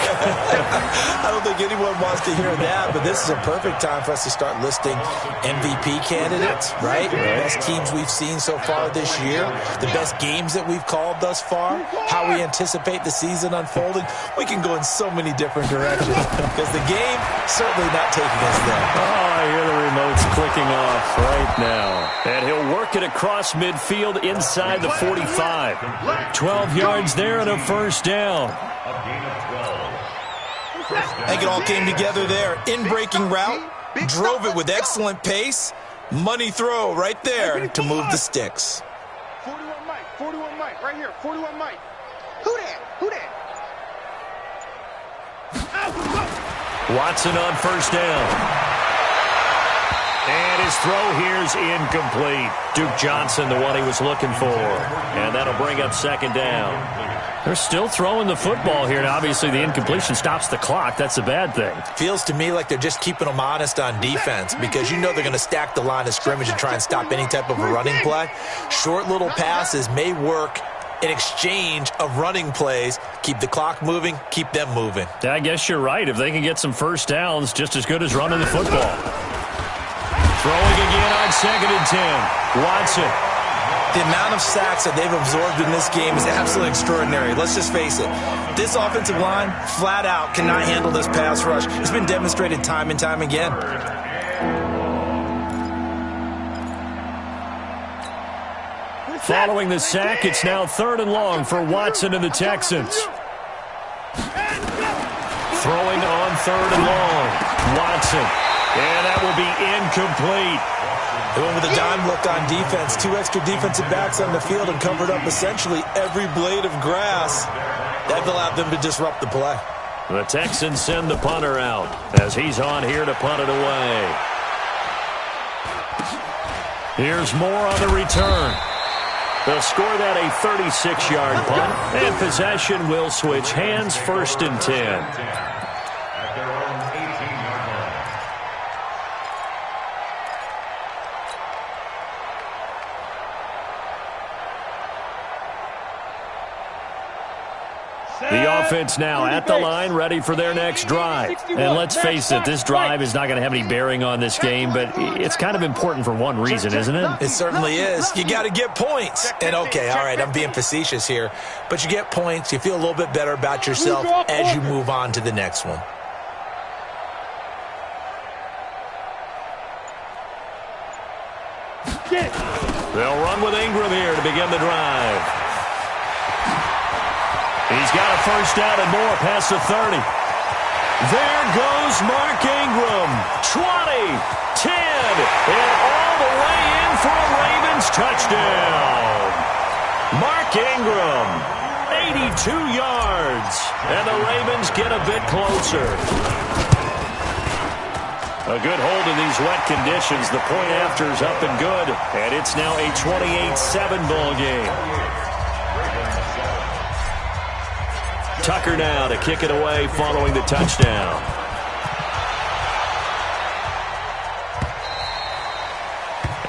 I don't think anyone wants to hear that, but this is a perfect time for us to start listing MVP candidates, right? The best teams we've seen so far this year, the best games that we've called thus far, how we anticipate the season unfolding. We can go in so many different directions because the game certainly not taking us there. Oh, I hear the remotes clicking off right now. And he'll work it across midfield inside the 45. 12 yards there and a first down. A gain of 12. I think it all came together there. In-breaking route, drove it with excellent pace. Money throw right there to move the sticks. 41 Mike, right here, 41 Mike. Who that? Watson on first down. And his throw here's incomplete. Duke Johnson, the one he was looking for. And that'll bring up second down. They're still throwing the football here, and obviously the incompletion stops the clock. That's a bad thing. Feels to me like they're just keeping them honest on defense because you know they're going to stack the line of scrimmage and try and stop any type of a running play. Short little passes may work in exchange of running plays. Keep the clock moving, keep them moving. I guess you're right. If they can get some first downs, just as good as running the football. Throwing again on 2nd and 10. Watson. The amount of sacks that they've absorbed in this game is absolutely extraordinary. Let's just face it. This offensive line, flat out, cannot handle this pass rush. It's been demonstrated time and time again. Following the sack, it's now 3rd and long for Watson and the Texans. Throwing on 3rd and long. Watson. And that will be incomplete. They went with a dime look on defense. 2 extra defensive backs on the field and covered up essentially every blade of grass. That allowed them to disrupt the play. The Texans send the punter out as he's on here to punt it away. Here's Moore on the return. They'll score that a 36-yard punt, and possession will switch hands, 1st and 10. At their own 18-yard The offense now at the line, ready for their next drive. And let's face it, this drive is not going to have any bearing on this game, but it's kind of important for one reason, isn't it? It certainly is. You got to get points. And okay, all right, I'm being facetious here, but you get points, you feel a little bit better about yourself as you move on to the next one. They'll run with Ingram here to begin the drive. He's got a first down and more past the 30. There goes Mark Ingram. 20, 10, and all the way in for a Ravens touchdown. Mark Ingram, 82 yards, and the Ravens get a bit closer. A good hold in these wet conditions. The point after is up and good, and it's now a 28-7 ball game. Tucker now to kick it away following the touchdown.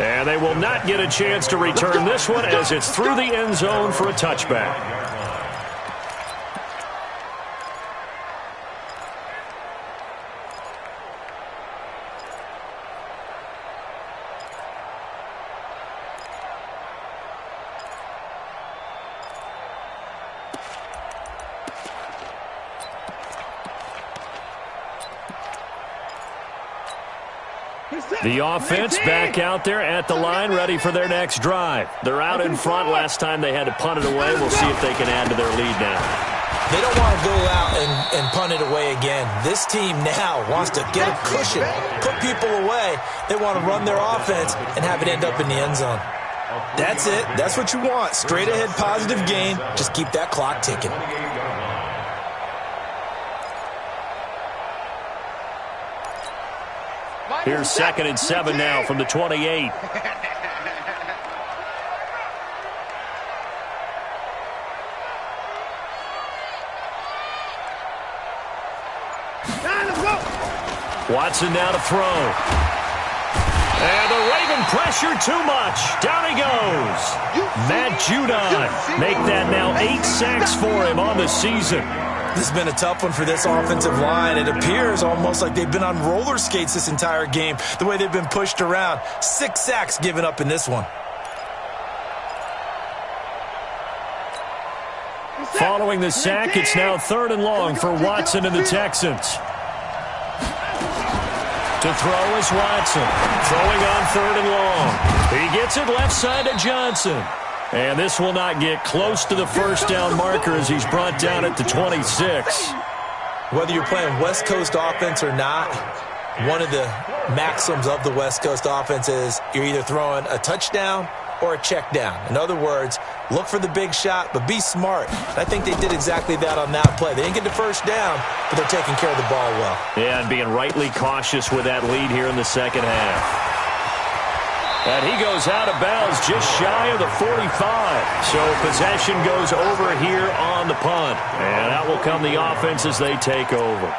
And they will not get a chance to return this one as it's through the end zone for a touchback. The offense back out there at the line, ready for their next drive. They're out in front. Last time they had to punt it away. We'll see if they can add to their lead now. They don't want to go out and punt it away again. This team now wants to get a cushion, put people away. They want to run their offense and have it end up in the end zone. That's it. That's what you want. Straight ahead positive game. Just keep that clock ticking. Here's 2nd and 7 now from the 28. Watson now to throw. And the Raven pressure too much. Down he goes. Matt Judon make that now 8 sacks for him on the season. This has been a tough one for this offensive line. It appears almost like they've been on roller skates this entire game, the way they've been pushed around. 6 sacks given up in this one. Following the sack, it's now 3rd and long for Watson and the Texans. To throw is Watson. Throwing on 3rd and long. He gets it left side to Johnson. And this will not get close to the first down marker as he's brought down at the 26. Whether you're playing West Coast offense or not, one of the maxims of the West Coast offense is you're either throwing a touchdown or a check down. In other words, look for the big shot, but be smart. I think they did exactly that on that play. They didn't get the first down, but they're taking care of the ball well. Yeah, and being rightly cautious with that lead here in the second half. And he goes out of bounds just shy of the 45. So possession goes over here on the punt. And out will come the offense as they take over.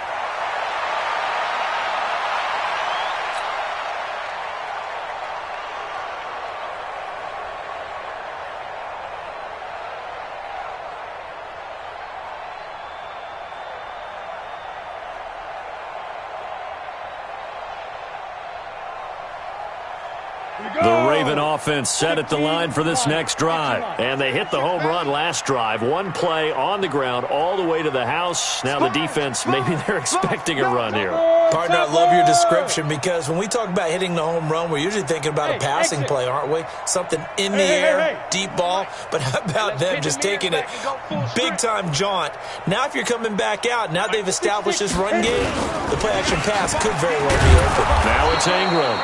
The Raven offense set at the line for this next drive. And they hit the home run last drive. One play on the ground all the way to the house. Now the defense, maybe they're expecting a run here. Partner, I love your description because when we talk about hitting the home run, we're usually thinking about a passing play, aren't we? Something in the air, deep ball. But how about them just taking it big-time jaunt? Now if you're coming back out, now they've established this run game, the play-action pass could very well be open. Now it's Ingram.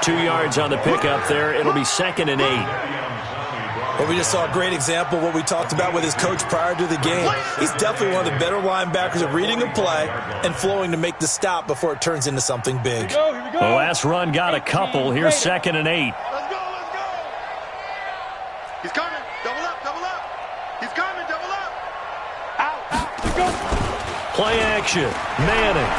2 yards on the pickup there. It'll be 2nd and 8. Well, we just saw a great example of what we talked about with his coach prior to the game. He's definitely one of the better linebackers at reading a play and flowing to make the stop before it turns into something big. The last run got a couple. Here's 2nd and 8. Let's go, let's go. He's coming. Double up, double up. He's coming, double up. Out, go. Play action. Manning.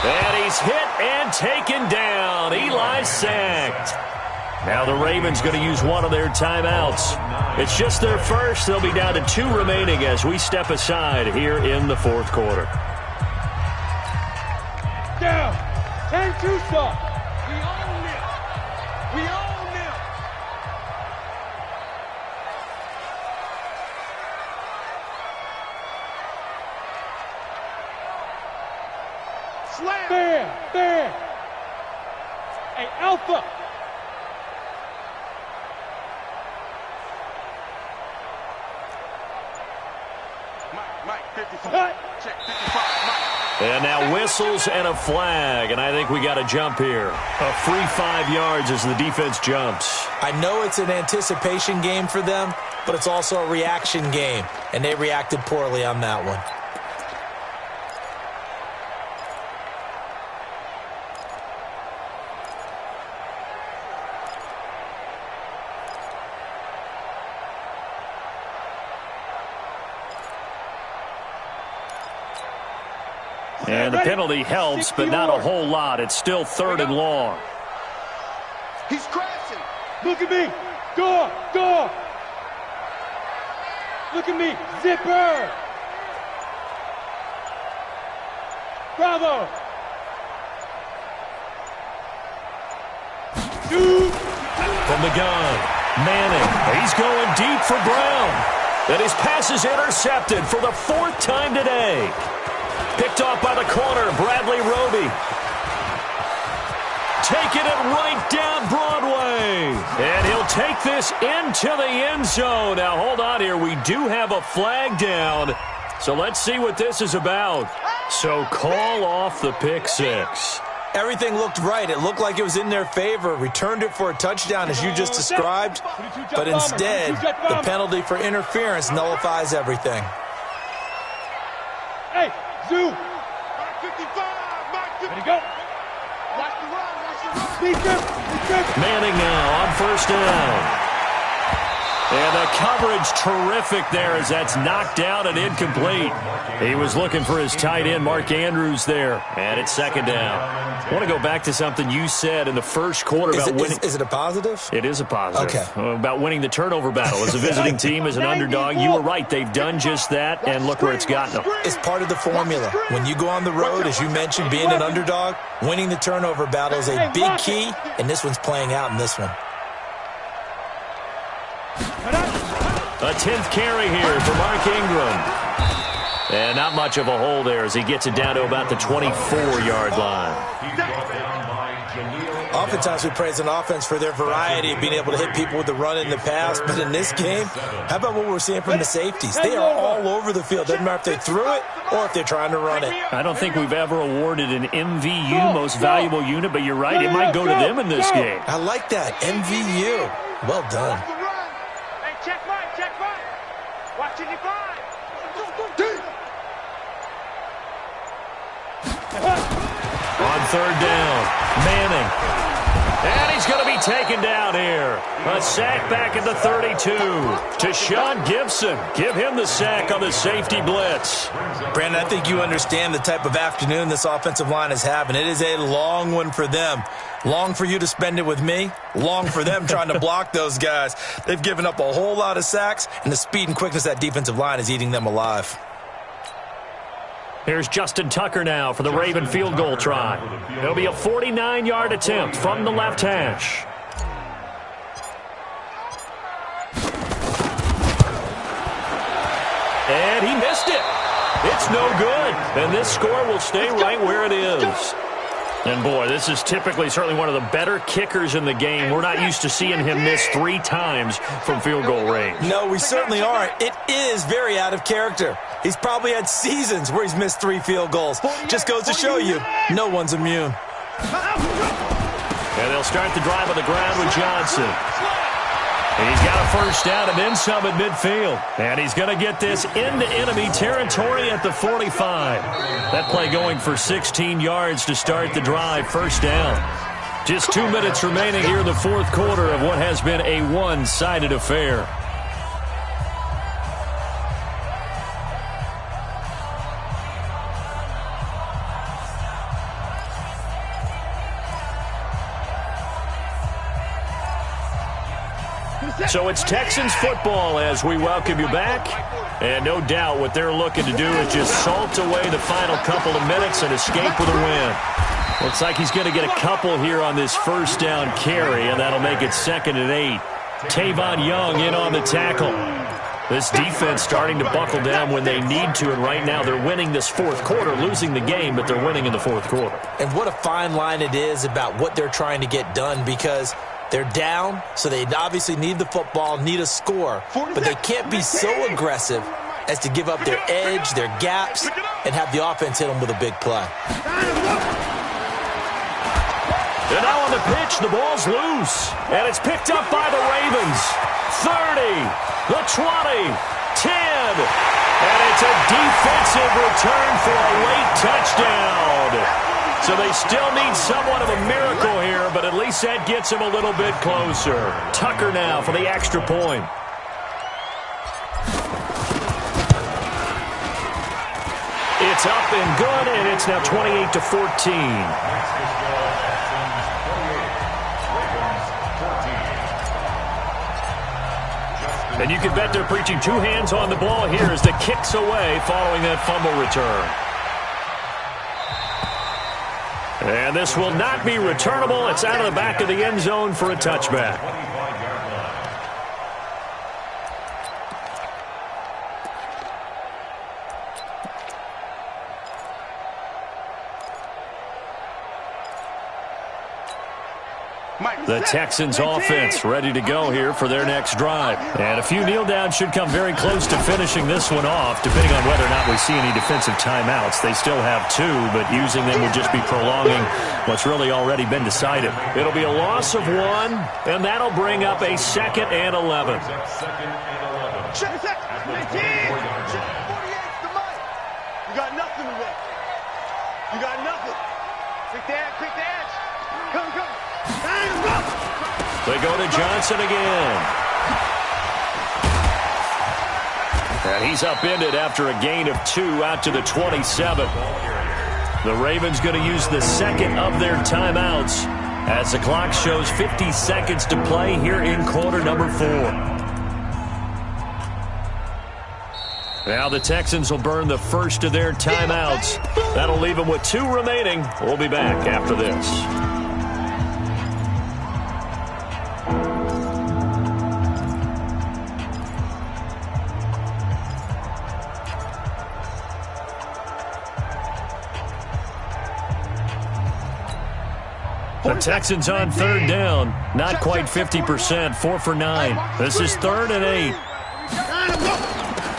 And he's hit and taken down. Eli sacked. Now the Ravens going to use one of their timeouts. It's just their first. They'll be down to 2 remaining as we step aside here in the fourth quarter. Down. 10-2 stop. We own it. We own it. Slam. Bam. Hey, Alpha. Mike, 55. Cut. Check 55. Mike. And now whistles and a flag, and I think we got a jump here. A free 5 yards as the defense jumps. I know it's an anticipation game for them, but it's also a reaction game, and they reacted poorly on that one. And the penalty helps, but not a whole lot. It's still 3rd and long. He's crashing. Look at me. Door. Look at me. Zipper. Bravo. Dude. From the gun, Manning. He's going deep for Brown. And his pass is intercepted for the 4th time today. Picked off by the corner, Bradley Roby. Taking it right down Broadway. And he'll take this into the end zone. Now, hold on here. We do have a flag down. So let's see what this is about. So call off the pick 6. Everything looked right. It looked like it was in their favor. Returned it for a touchdown, as you just described. But instead, the penalty for interference nullifies everything. Hey, Zoo. Mike 55. Mike 55. Ready, go. Watch the run. Defense. Manning now on 1st down. And the coverage terrific there as that's knocked down and incomplete. He was looking for his tight end, Mark Andrews, there. And it's 2nd down. I want to go back to something you said in the first quarter about winning. Is it a positive? It is a positive. Okay. About winning the turnover battle as a visiting team, as an underdog. You were right. They've done just that, and look where it's gotten them. It's part of the formula. When you go on the road, as you mentioned, being an underdog, winning the turnover battle is a big key, and this one's playing out in this one. A 10th carry here for Mark Ingram. And not much of a hole there as he gets it down to about the 24-yard line. Oftentimes we praise an offense for their variety of being able to hit people with the run and the pass, but in this game, how about what we're seeing from the safeties? They are all over the field. Doesn't matter if they threw it or if they're trying to run it. I don't think we've ever awarded an MVU, most valuable unit, but you're right, it might go to them in this game. I like that, MVU. Well done. Hey, check mine. Watch it, you find. On 3rd down, Manning. And he's going to be taken down here. A sack back at the 32. To Sean Gibson. Give him the sack on the safety blitz. Brandon, I think you understand the type of afternoon this offensive line is having. It is a long one for them. Long for you to spend it with me. Long for them trying to block those guys. They've given up a whole lot of sacks, and the speed and quickness of that defensive line is eating them alive. Here's Justin Tucker now for the Raven field goal try. It'll be a 49-yard attempt from the left hash. And he missed it. It's no good. And this score will stay right where it is. And, boy, this is typically certainly one of the better kickers in the game. We're not used to seeing him miss 3 times from field goal range. No, we certainly aren't. It is very out of character. He's probably had seasons where he's missed 3 field goals. Just goes to show you, no one's immune. And they'll start the drive on the ground with Johnson. He's got a first down and then some at midfield. And he's going to get this into enemy territory at the 45. That play going for 16 yards to start the drive. First down. Just 2 minutes remaining here in the fourth quarter of what has been a one-sided affair. So it's Texans football as we welcome you back. And no doubt what they're looking to do is just salt away the final couple of minutes and escape with a win. Looks like he's going to get a couple here on this first down carry, and that'll make it 2nd and 8. Tavon Young in on the tackle. This defense starting to buckle down when they need to, and right now they're winning this fourth quarter, losing the game, but they're winning in the fourth quarter. And what a fine line it is about what they're trying to get done, because they're down, so they obviously need the football, need a score, but they can't be so aggressive as to give up their edge, their gaps, and have the offense hit them with a big play. And now on the pitch, the ball's loose, and it's picked up by the Ravens. 30, the 20, 10, and it's a defensive return for a late touchdown. So they still need somewhat of a miracle here, but at least that gets them a little bit closer. Tucker now for the extra point. It's up and good, and it's now 28-14. And you can bet they're preaching two hands on the ball here as the kick's away following that fumble return. And this will not be returnable. It's out of the back of the end zone for a touchback. The Texans offense ready to go here for their next drive. And a few kneel downs should come very close to finishing this one off, depending on whether or not we see any defensive timeouts. They still have 2, but using them would just be prolonging what's really already been decided. It'll be a loss of 1, and that'll bring up a 2nd and 11. Check. 48's the money. You got nothing to win. You got nothing. Quick the edge. Come. They go to Johnson again. And he's upended after a gain of 2 out to the 27. The Ravens going to use the 2nd of their timeouts as the clock shows 50 seconds to play here in quarter number 4. Now the Texans will burn the first of their timeouts. That'll leave them with 2 remaining. We'll be back after this. The Texans on 3rd down. Not quite 50%. 4 for 9. This is 3rd and 8.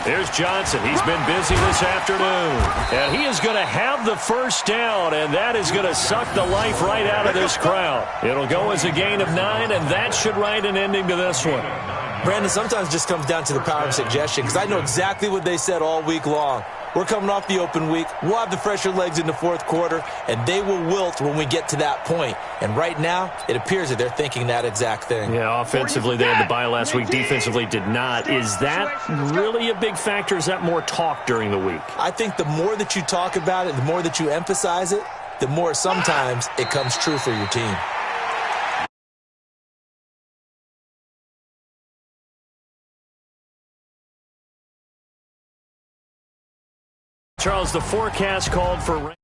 Here's Johnson. He's been busy this afternoon. And he is going to have the first down, and that is going to suck the life right out of this crowd. It'll go as a gain of 9, and that should write an ending to this one. Brandon, sometimes it just comes down to the power of suggestion, because I know exactly what they said all week long. We're coming off the open week. We'll have the fresher legs in the fourth quarter, and they will wilt when we get to that point. And right now, it appears that they're thinking that exact thing. Yeah, offensively, they had the bye last week. Defensively, did not. Is that really a big factor? Is that more talk during the week? I think the more that you talk about it, the more that you emphasize it, the more sometimes it comes true for your team. Charles, the forecast called for rain.